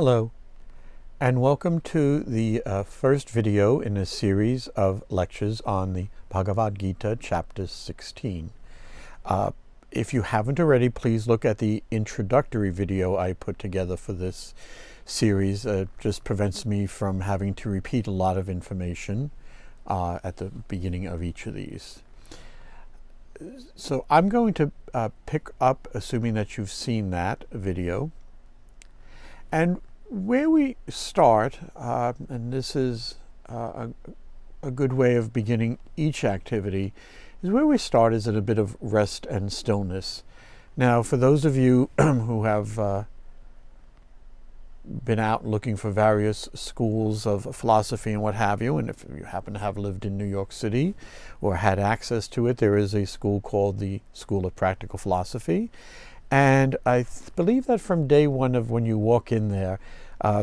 Hello, and welcome to the first video in a series of lectures on the Bhagavad Gita, chapter 16. If you haven't already, please look at the introductory video I put together for this series. It just prevents me from having to repeat a lot of information at the beginning of each of these. So I'm going to pick up, assuming that you've seen that video. And where we start, and this is a good way of beginning each activity, is where we start is at a bit of rest and stillness. Now, for those of you who have been out looking for various schools of philosophy and what have you, and if you happen to have lived in New York City or had access to it, there is a school called the School of Practical Philosophy. And I believe that from day one of when you walk in there,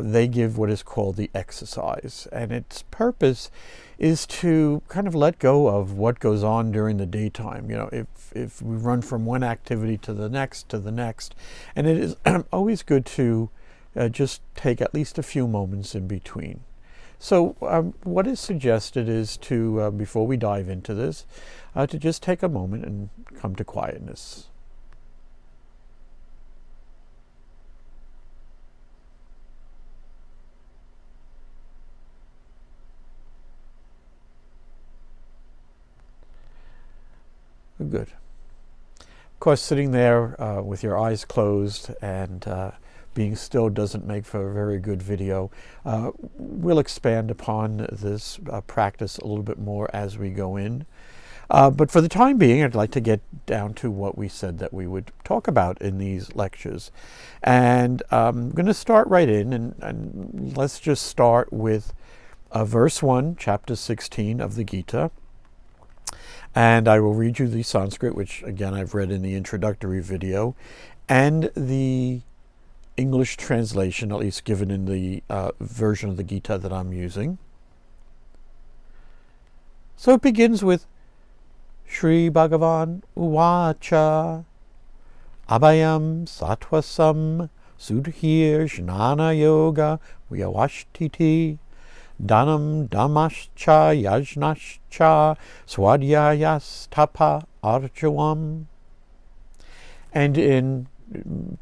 they give what is called the exercise. And its purpose is to kind of let go of what goes on during the daytime. You know, if we run from one activity to the next, and it is always good to just take at least a few moments in between. So what is suggested is to, before we dive into this, to just take a moment and come to quietness. Good. Of course, sitting there with your eyes closed and being still doesn't make for a very good video. We'll expand upon this practice a little bit more as we go in. But for the time being, I'd like to get down to what we said that we would talk about in these lectures. And I'm going to start right in, and let's just start with verse 1, chapter 16 of the Gita. And I will read you the Sanskrit, which again I've read in the introductory video, and the English translation, at least given in the version of the Gita that I'm using. So it begins with Shri Bhagavan Uvacha Abhayam Sattvasam Sudhir Jnana Yoga Vyavashtiti Dhanam Dhammascha Yajnascha Swadhyayas Tapa Arjavam. And in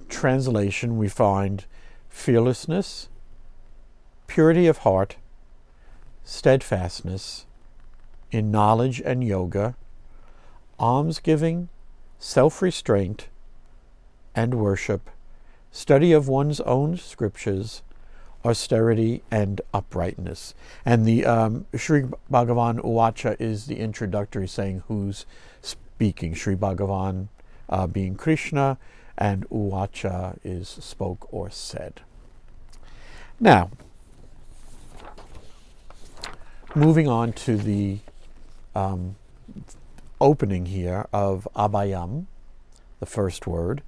translation we find fearlessness, purity of heart, steadfastness in knowledge and yoga, almsgiving, self-restraint and worship, study of one's own scriptures, austerity and uprightness. And the Shri Bhagavan Uvacha is the introductory saying who's speaking. Shri Bhagavan being Krishna, and Uvacha is spoke or said. Now, moving on to the opening here of Abhayam, the first word.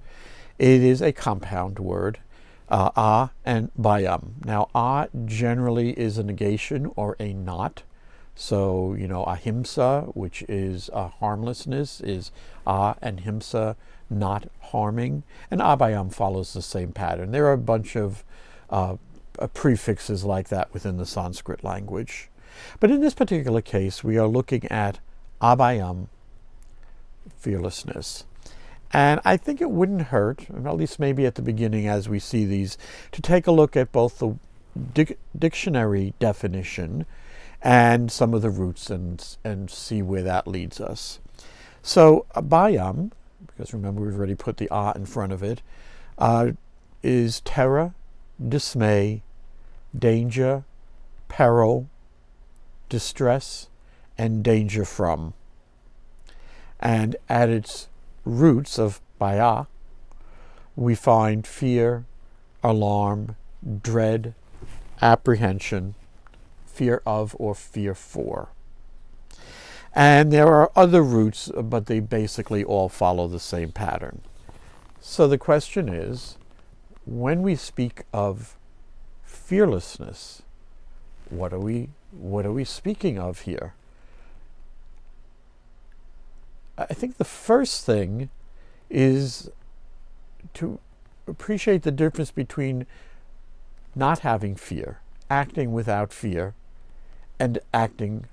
It is a compound word. A and bayam. Now, a generally is a negation or a not. So, you know, ahimsa, which is harmlessness, is a and himsa, not harming. And abhayam follows the same pattern. There are a bunch of prefixes like that within the Sanskrit language. But in this particular case, we are looking at abhayam, fearlessness. And I think it wouldn't hurt, at least maybe at the beginning as we see these, to take a look at both the dictionary definition and some of the roots and see where that leads us. So bayam, because remember we've already put the a in front of it, is terror, dismay, danger, peril, distress, and danger from. And at its roots of baya, we find fear, alarm, dread, apprehension, fear of or fear for. And there are other roots, but they basically all follow the same pattern. So the question is, when we speak of fearlessness, what are we speaking of here? I think the first thing is to appreciate the difference between not having fear, acting without fear, and acting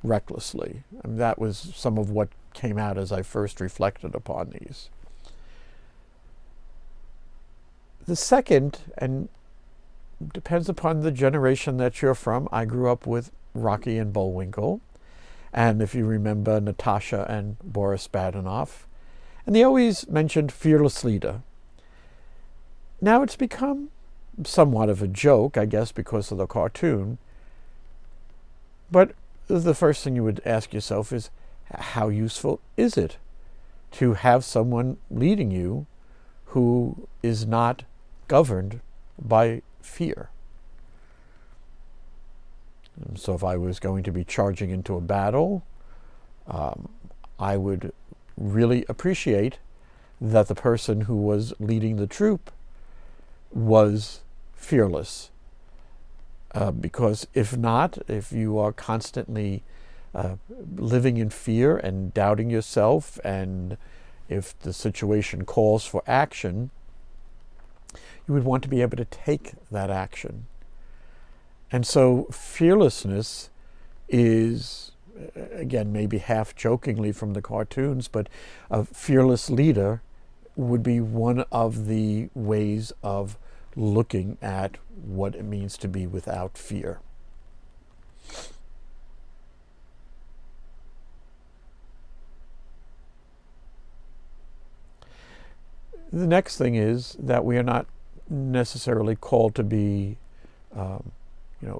recklessly. And that was some of what came out as I first reflected upon these. The second, and depends upon the generation that you're from, I grew up with Rocky and Bullwinkle, and if you remember, Natasha and Boris Badenov, and they always mentioned fearless leader. Now it's become somewhat of a joke, I guess, because of the cartoon, but the first thing you would ask yourself is, how useful is it to have someone leading you who is not governed by fear? And so if I was going to be charging into a battle, I would really appreciate that the person who was leading the troop was fearless. Because if not, if you are constantly living in fear and doubting yourself, and if the situation calls for action, you would want to be able to take that action. And so fearlessness is, again, maybe half jokingly from the cartoons, but a fearless leader would be one of the ways of looking at what it means to be without fear. The next thing is that we are not necessarily called to be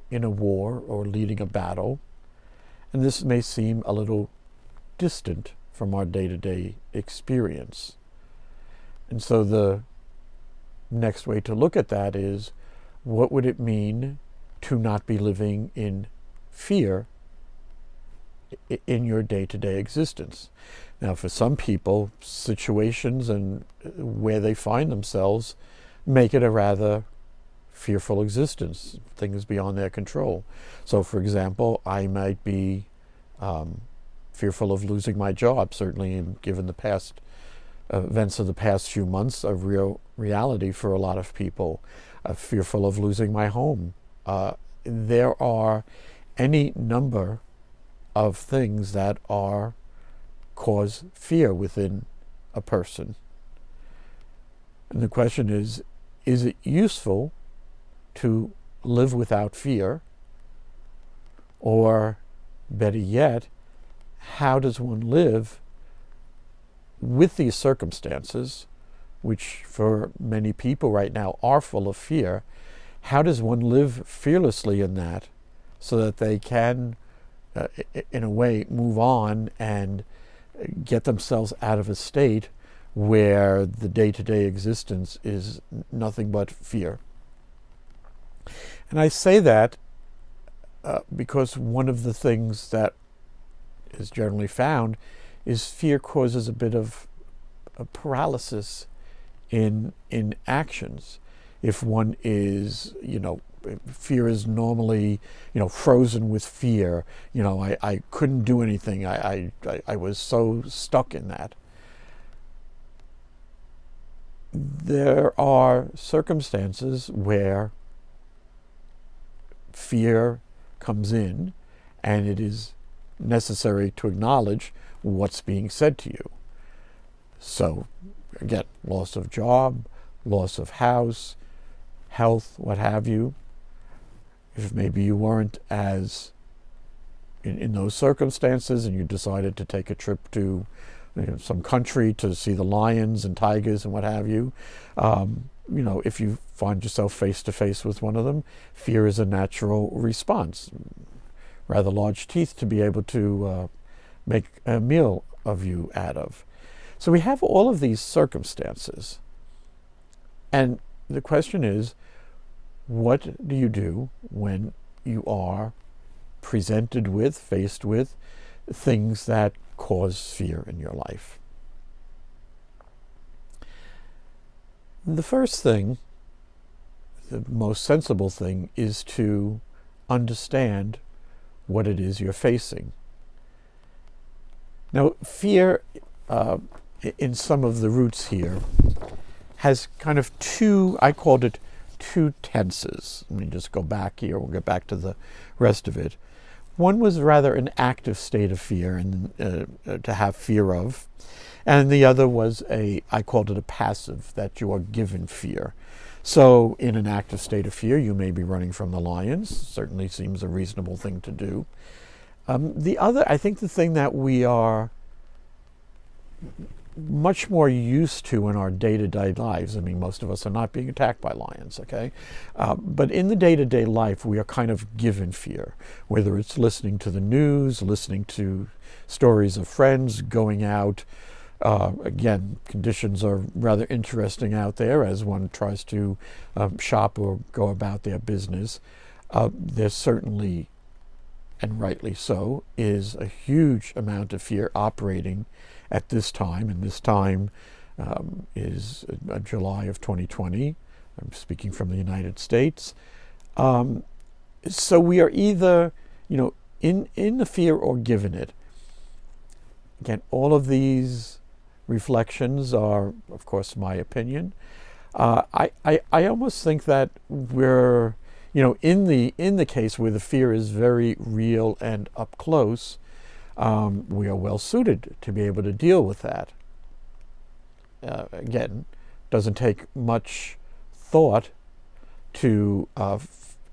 in a war or leading a battle. And this may seem a little distant from our day-to-day experience. And so the next way to look at that is, what would it mean to not be living in fear in your day-to-day existence? Now, for some people, situations and where they find themselves make it a rather fearful existence, things beyond their control. So, for example, I might be fearful of losing my job, certainly given the past events of the past few months, a real reality for a lot of people. Fearful of losing my home. There are any number of things that cause fear within a person. And the question is it useful to live without fear? Or better yet, how does one live with these circumstances, which for many people right now are full of fear? How does one live fearlessly in that so that they can, in a way, move on and get themselves out of a state where the day-to-day existence is nothing but fear? And I say that because one of the things that is generally found is fear causes a bit of a paralysis in actions. If one is, fear is normally, frozen with fear. I couldn't do anything. I was so stuck in that. There are circumstances where fear comes in, and it is necessary to acknowledge what's being said to you. So, again, loss of job, loss of house, health, what have you. If maybe you weren't as in those circumstances and you decided to take a trip to some country to see the lions and tigers and what have you, if you find yourself face to face with one of them, fear is a natural response. Rather large teeth to be able to make a meal of you out of. So we have all of these circumstances. And the question is, what do you do when you are presented with, faced with things that cause fear in your life? The first thing, the most sensible thing, is to understand what it is you're facing. Now, fear, in some of the roots here, has kind of I called it two tenses. Let me just go back here. We'll get back to the rest of it. One was rather an active state of fear, and to have fear of. And the other was I called it a passive, that you are given fear. So in an active state of fear, you may be running from the lions. Certainly seems a reasonable thing to do. The other, I think the thing that we are much more used to in our day-to-day lives, I mean, most of us are not being attacked by lions, okay? But in the day-to-day life, we are kind of given fear, whether it's listening to the news, listening to stories of friends, going out. Again, conditions are rather interesting out there as one tries to shop or go about their business. There's certainly, and rightly so, is a huge amount of fear operating at this time, and this time is July of 2020. I'm speaking from the United States. So we are either, in the fear or given it. Again, all of these reflections are, of course, my opinion. I almost think that we're, in the case where the fear is very real and up close, we are well suited to be able to deal with that. Again, doesn't take much thought to,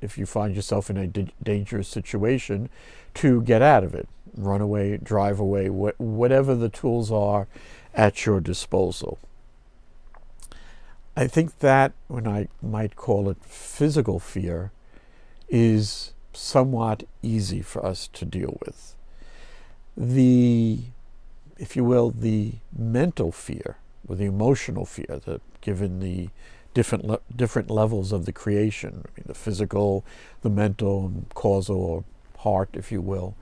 if you find yourself in a dangerous situation, to get out of it. Run away, drive away, whatever the tools are at your disposal. I think that, when I might call it physical fear, is somewhat easy for us to deal with. If you will, the mental fear, or the emotional fear, given the different levels of the creation, I mean, the physical, the mental, and causal, or heart, if you will.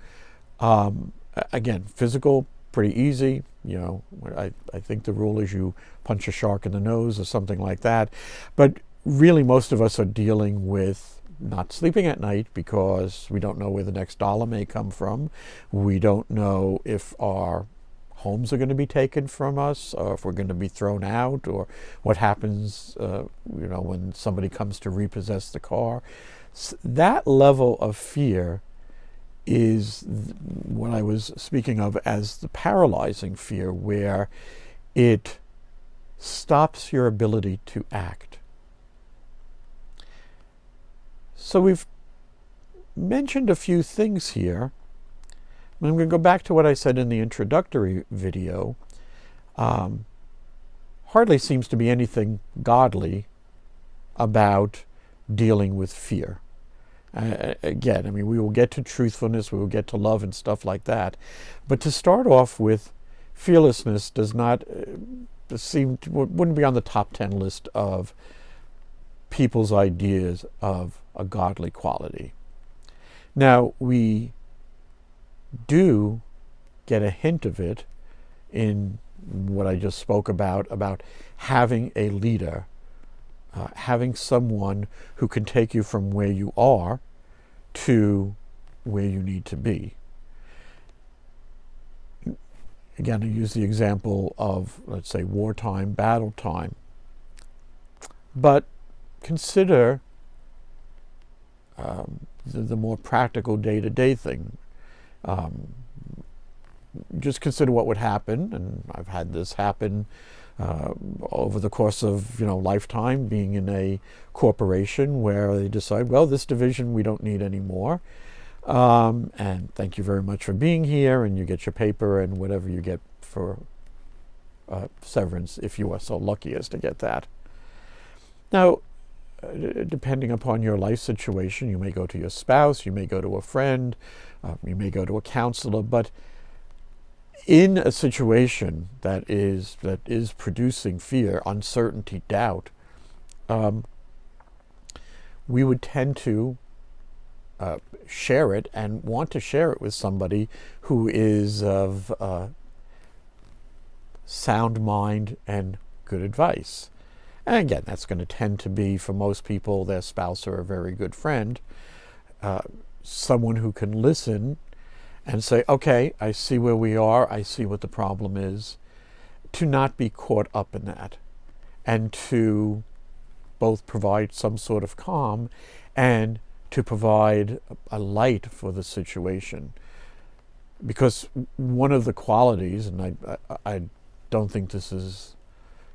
Again, physical, pretty easy. I think the rule is you punch a shark in the nose or something like that. But really, most of us are dealing with not sleeping at night because we don't know where the next dollar may come from. We don't know if our homes are going to be taken from us, or if we're going to be thrown out, or what happens, when somebody comes to repossess the car. That level of fear is what I was speaking of as the paralyzing fear, where it stops your ability to act. So we've mentioned a few things here. I'm going to go back to what I said in the introductory video. Hardly seems to be anything godly about dealing with fear. Again, I mean, we will get to truthfulness, we will get to love and stuff like that. But to start off with, fearlessness does not wouldn't be on the top 10 list of people's ideas of a godly quality. Now, we do get a hint of it in what I just spoke about having a leader, having someone who can take you from where you are to where you need to be. Again, I use the example of, let's say, wartime, battle time. But consider the more practical day-to-day thing. Just consider what would happen, and I've had this happen over the course of lifetime, being in a corporation where they decide, well, this division we don't need anymore, and thank you very much for being here, and you get your paper and whatever you get for severance, if you are so lucky as to get that. Now, depending upon your life situation, you may go to your spouse, you may go to a friend, you may go to a counselor, but in a situation that is producing fear, uncertainty, doubt, we would tend to share it and want to share it with somebody who is of sound mind and good advice. And again, that's going to tend to be, for most people, their spouse or a very good friend, someone who can listen and say, okay, I see where we are, I see what the problem is, to not be caught up in that, and to both provide some sort of calm and to provide a light for the situation. Because one of the qualities, and I don't think this is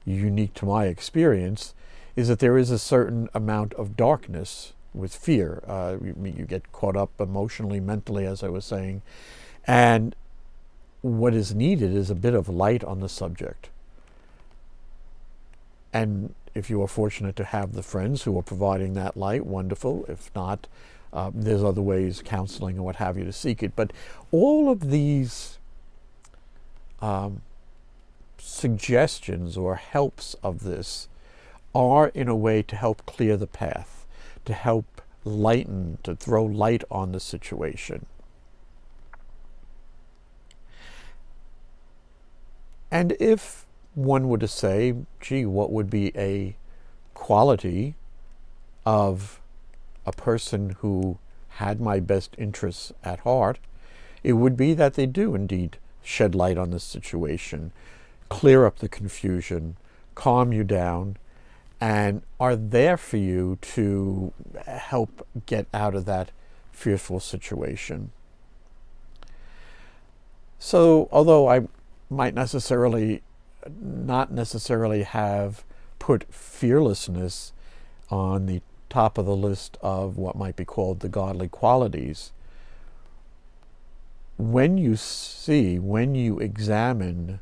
unique to my experience, is that there is a certain amount of darkness with fear. You get caught up emotionally, mentally, as I was saying, and what is needed is a bit of light on the subject. And if you are fortunate to have the friends who are providing that light, wonderful. If not, there's other ways, counseling and what have you, to seek it. But all of these suggestions or helps of this are in a way to help clear the path, to help lighten, to throw light on the situation. And if one were to say, gee, what would be a quality of a person who had my best interests at heart, it would be that they do indeed shed light on the situation, clear up the confusion, calm you down, and are there for you to help get out of that fearful situation. So, although I might not necessarily have put fearlessness on the top of the list of what might be called the godly qualities, when you examine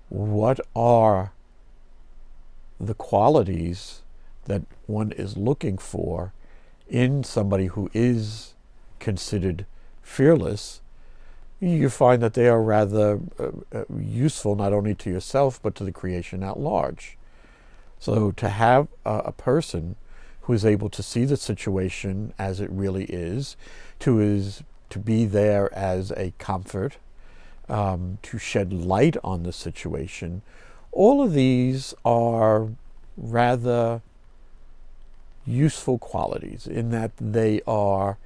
what are the qualities that one is looking for in somebody who is considered fearless, you find that they are rather useful not only to yourself but to the creation at large. So to have a person who is able to see the situation as it really is, to be there as a comfort, to shed light on the situation, all of these are rather useful qualities in that they are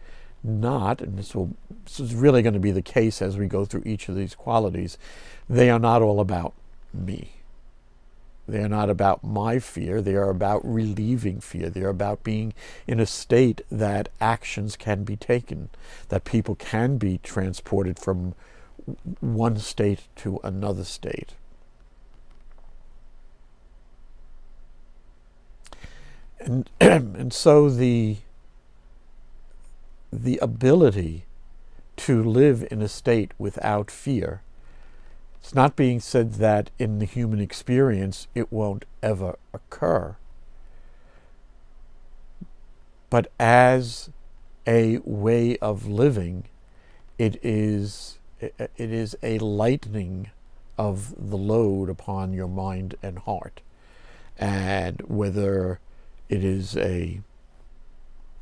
not, and this is really going to be the case as we go through each of these qualities, they are not all about me. They are not about my fear. They are about relieving fear. They are about being in a state that actions can be taken, that people can be transported from one state to another state. And so the ability to live in a state without fear, it's not being said that in the human experience it won't ever occur, but as a way of living, it is a lightening of the load upon your mind and heart. And whether it is a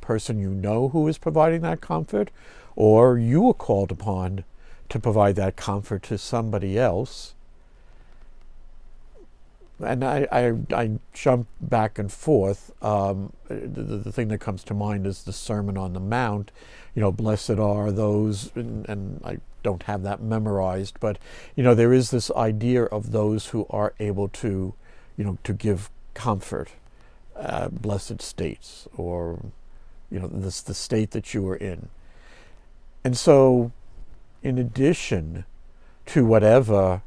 person you know who is providing that comfort, or you are called upon to provide that comfort to somebody else. And I jump back and forth. The thing that comes to mind is the Sermon on the Mount. Blessed are those, and I don't have that memorized, but there is this idea of those who are able to, to give comfort, blessed states, or the state that you are in. And so, in addition to whatever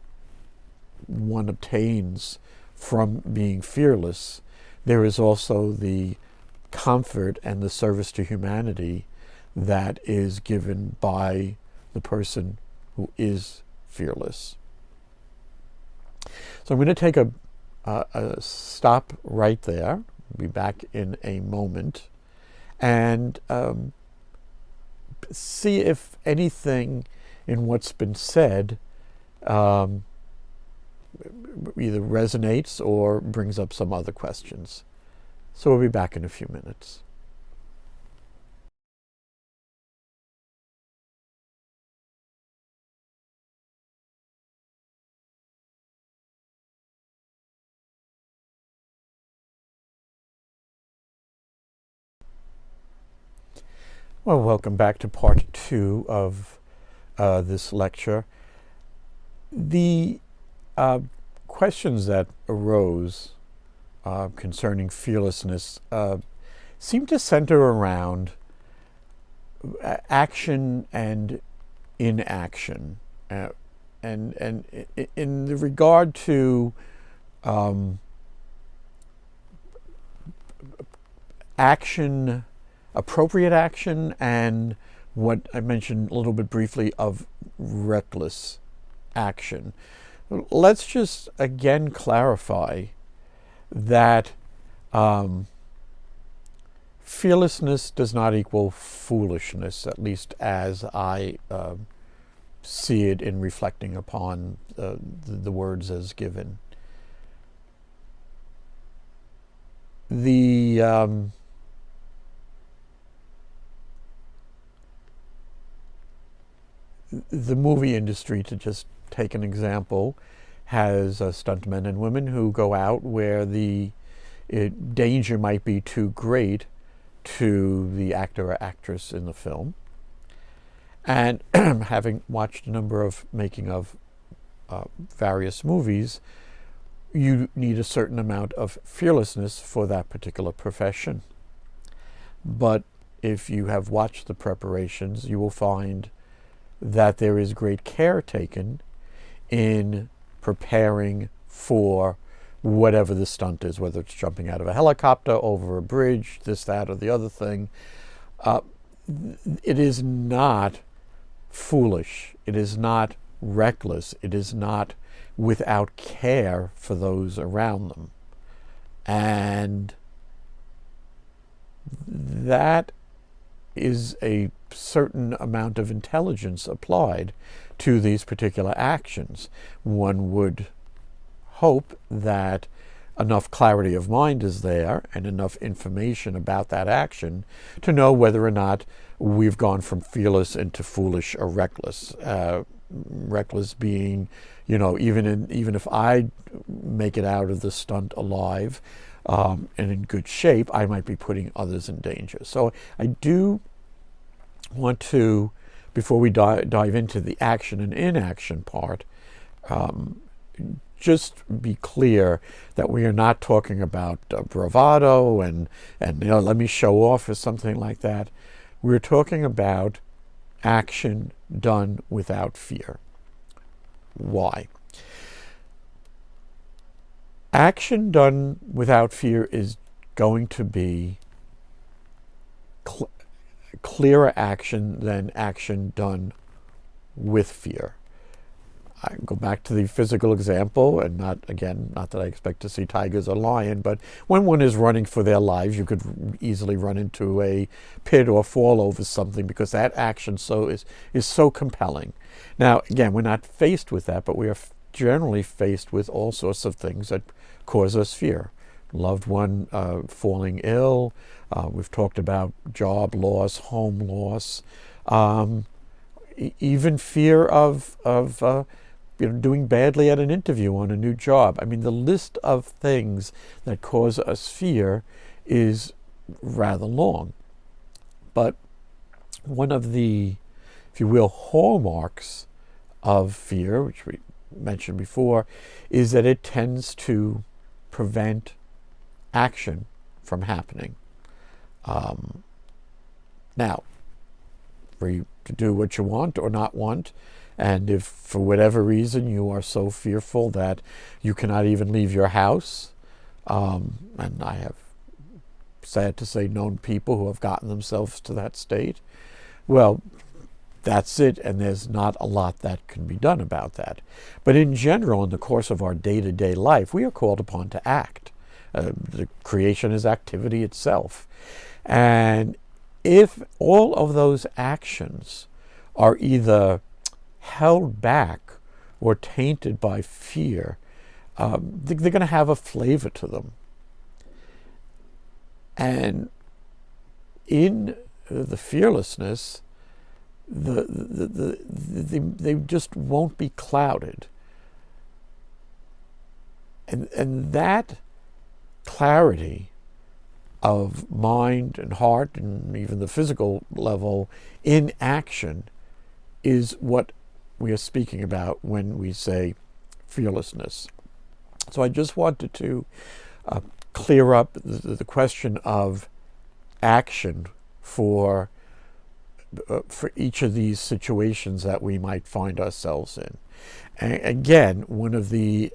one obtains from being fearless, there is also the comfort and the service to humanity that is given by the person who is fearless. So I'm going to take a stop right there. I'll be back in a moment, and see if anything in what's been said either resonates or brings up some other questions. So we'll be back in a few minutes. Well, welcome back to part 2 of this lecture. The questions that arose concerning fearlessness seem to center around action and inaction, and in the regard to action, appropriate action, and what I mentioned a little bit briefly of reckless action. Let's just again clarify that fearlessness does not equal foolishness, at least as I see it in reflecting upon the words as given. The movie industry, to just take an example, has stuntmen and women who go out where the danger might be too great to the actor or actress in the film. And having watched a number of making of various movies, you need a certain amount of fearlessness for that particular profession. But if you have watched the preparations, you will find that there is great care taken in preparing for whatever the stunt is, whether it's jumping out of a helicopter, over a bridge, this, that, or the other thing. It is not foolish. It is not reckless. It is not without care for those around them. And that is a certain amount of intelligence applied to these particular actions. One would hope that enough clarity of mind is there and enough information about that action to know whether or not we've gone from fearless into foolish or reckless. Reckless being, even if I make it out of the stunt alive and in good shape, I might be putting others in danger. So I do want to, before we dive into the action and inaction part, just be clear that we are not talking about bravado and let me show off or something like that. We're talking about action done without fear. Why? Action done without fear is going to be clearer action than action done with fear. I go back to the physical example, and not that I expect to see tigers or lion, but when one is running for their lives, you could easily run into a pit or fall over something because that action is so compelling. Now, again, we're not faced with that, but we are generally faced with all sorts of things that cause us fear. Loved one falling ill. We've talked about job loss, home loss, even fear of doing badly at an interview on a new job. I mean, the list of things that cause us fear is rather long. But one of the, if you will, hallmarks of fear, which we mentioned before, is that it tends to prevent action from happening. Now, for you to do what you want or not want, and if for whatever reason you are so fearful that you cannot even leave your house, and I have, sad to say, known people who have gotten themselves to that state, well, that's it, and there's not a lot that can be done about that. But in general, in the course of our day-to-day life, we are called upon to act. The creation is activity itself. And if all of those actions are either held back or tainted by fear, they're going to have a flavor to them. And in the fearlessness, they just won't be clouded. And that clarity of mind and heart and even the physical level in action is what we are speaking about when we say fearlessness. So I just wanted to clear up the question of action for each of these situations that we might find ourselves in. And again, one of the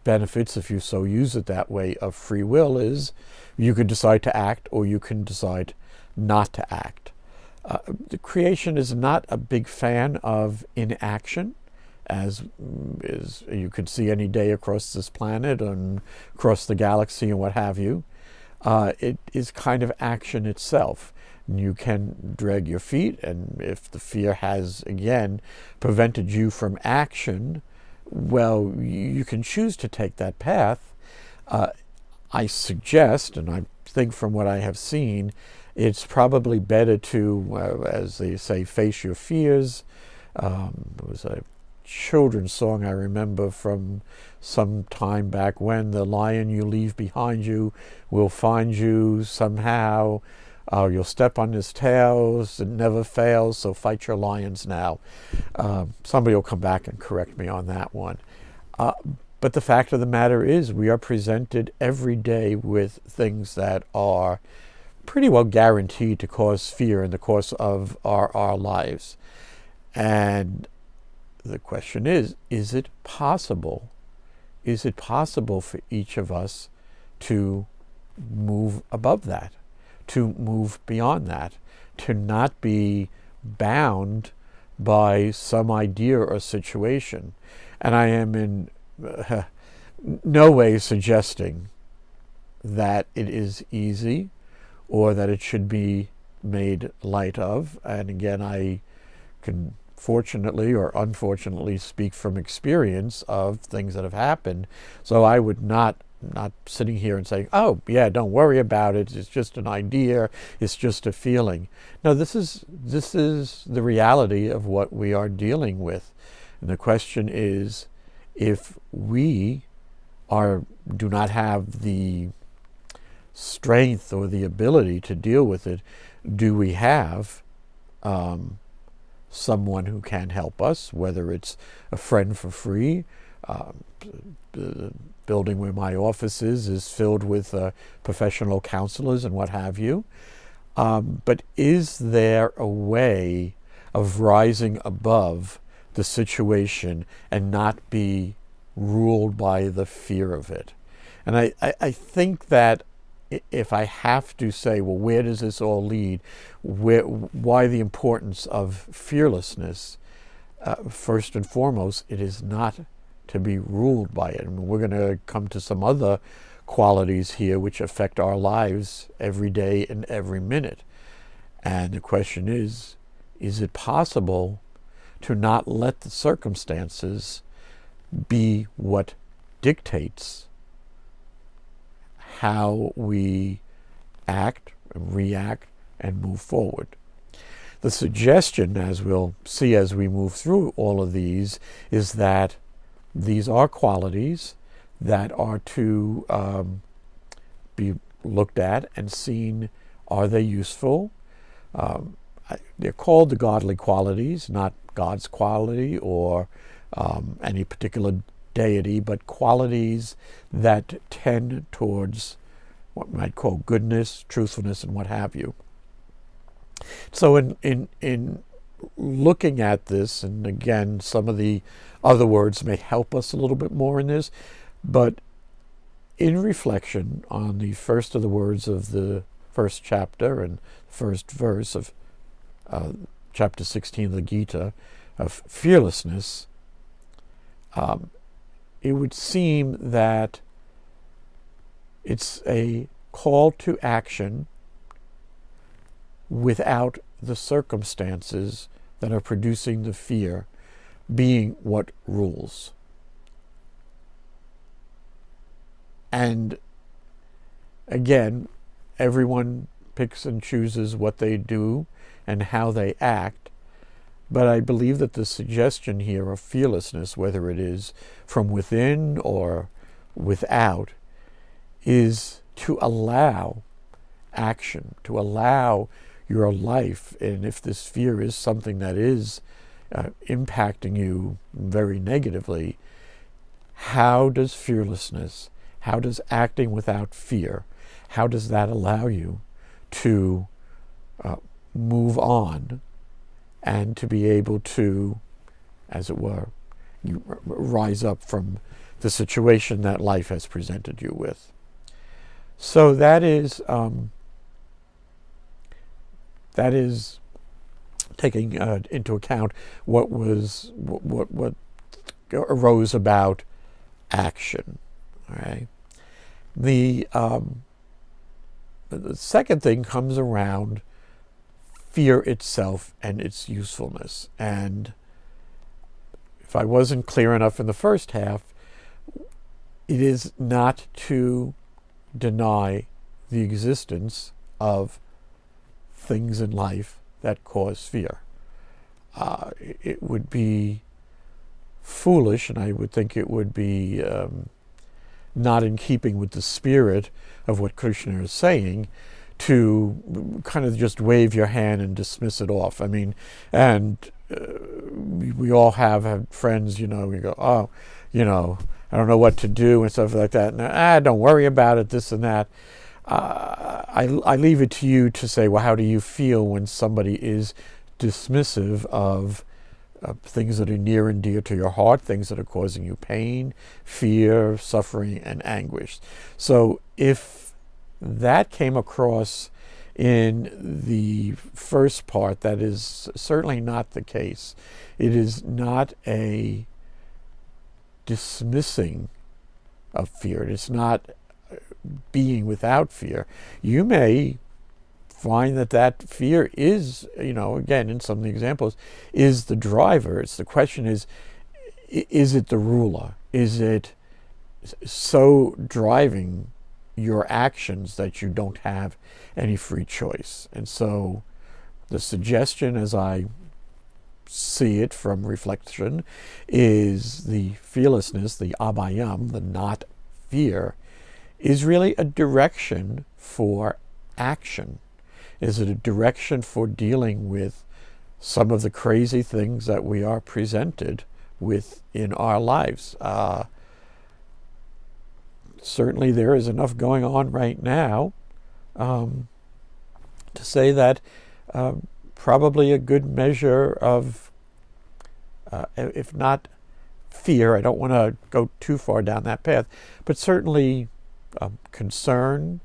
benefits, if you so use it that way, of free will is you can decide to act or you can decide not to act. The creation is not a big fan of inaction, as is you could see any day across this planet and across the galaxy and what have you. It is kind of action itself. You can drag your feet, and if the fear has, again, prevented you from action, well, you can choose to take that path. I suggest, and I think from what I have seen, it's probably better to, as they say, face your fears. It was a children's song I remember from some time back when: the lion you leave behind you will find you somehow. You'll step on his tails, it never fails, so fight your lions now. Somebody will come back and correct me on that one. But the fact of the matter is, we are presented every day with things that are pretty well guaranteed to cause fear in the course of our lives. And the question is it possible? Is it possible for each of us to move above that, to move beyond that, to not be bound by some idea or situation? And I am in no way suggesting that it is easy or that it should be made light of. And again, I can fortunately or unfortunately speak from experience of things that have happened. So I would not sitting here and saying, oh yeah, don't worry about it, it's just an idea, it's just a feeling. No, this is the reality of what we are dealing with. And the question is, if we do not have the strength or the ability to deal with it, do we have someone who can help us, whether it's a friend for free? The building where my office is filled with professional counselors and what have you. But is there a way of rising above the situation and not be ruled by the fear of it? And I think that if I have to say, well, where does this all lead? Why the importance of fearlessness? First and foremost, it is not to be ruled by it. I mean, we're going to come to some other qualities here which affect our lives every day and every minute. And the question is it possible to not let the circumstances be what dictates how we act, react, and move forward? The suggestion, as we'll see as we move through all of these, is that these are qualities that are to be looked at and seen. Are they useful? They're called the godly qualities, not God's quality or any particular deity, but qualities that tend towards what we might call goodness, truthfulness, and what have you. So in looking at this, and again, some of the other words may help us a little bit more in this, but in reflection on the first of the words of the first chapter and first verse of chapter 16 of the Gita, of fearlessness, it would seem that it's a call to action without the circumstances that are producing the fear being what rules. And again, everyone picks and chooses what they do and how they act, but I believe that the suggestion here of fearlessness, whether it is from within or without, is to allow action, to allow your life, and if this fear is something that is impacting you very negatively, how does fearlessness, how does acting without fear, how does that allow you to move on and to be able to, as it were, you rise up from the situation that life has presented you with. So that is taking into account what arose about action. All right. The second thing comes around fear itself and its usefulness. And if I wasn't clear enough in the first half, it is not to deny the existence of things in life that cause fear. It would be foolish, and I would think it would be not in keeping with the spirit of what Krishna is saying, to kind of just wave your hand and dismiss it off. I mean, and we all have friends, we go, oh, I don't know what to do and stuff like that. And, don't worry about it, this and that. I leave it to you to say, well, how do you feel when somebody is dismissive of things that are near and dear to your heart, things that are causing you pain, fear, suffering, and anguish? So if that came across in the first part, that is certainly not the case. It is not a dismissing of fear. It's not being without fear. You may find that fear is, again, in some of the examples, is the driver. It's the question is it the ruler? Is it so driving your actions that you don't have any free choice? And so the suggestion, as I see it from reflection, is the fearlessness, the abhayam, the not fear, is really a direction for action. Is it a direction for dealing with some of the crazy things that we are presented with in our lives? Certainly there is enough going on right now to say that probably a good measure of, if not fear, I don't want to go too far down that path, but certainly concern,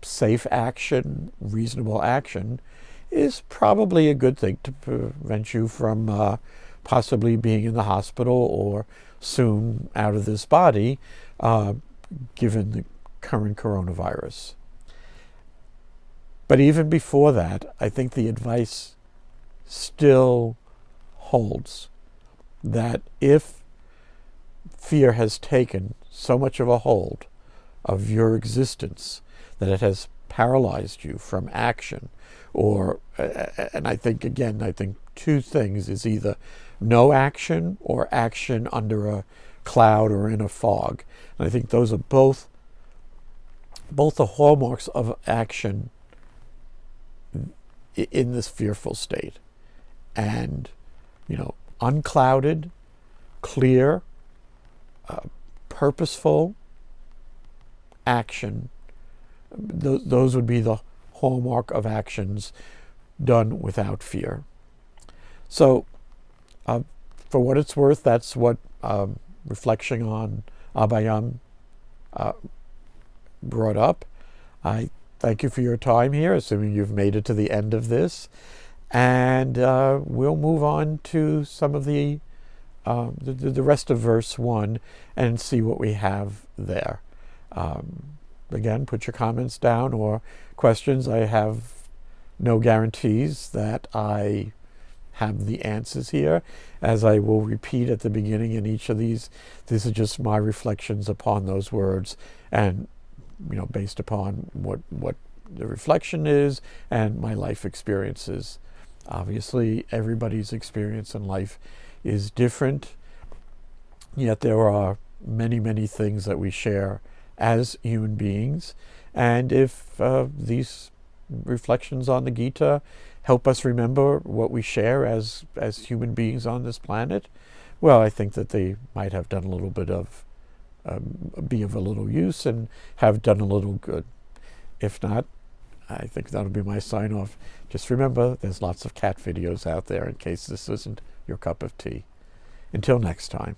safe action, reasonable action is probably a good thing to prevent you from possibly being in the hospital or soon out of this body, given the current coronavirus. But even before that, I think the advice still holds that if fear has taken so much of a hold of your existence that it has paralyzed you from action, or, and I think two things is either no action or action under a cloud or in a fog. And I think those are both the hallmarks of action in this fearful state. And, unclouded, clear, purposeful action, those would be the hallmark of actions done without fear. So, for what it's worth, that's what reflection on abhayam brought up. I thank you for your time here, assuming you've made it to the end of this. And we'll move on to some of the rest of verse 1 and see what we have there. Again, put your comments down or questions. I have no guarantees that I have the answers here, as I will repeat at the beginning in each of these. These are just my reflections upon those words, and based upon what the reflection is and my life experiences. Obviously, everybody's experience in life is different, yet there are many, many things that we share as human beings. And if these reflections on the Gita help us remember what we share as human beings on this planet, well, I think that they might have done a little bit of be of a little use and have done a little good. If not, I think that'll be my sign off. Just remember, there's lots of cat videos out there in case this isn't your cup of tea. Until next time.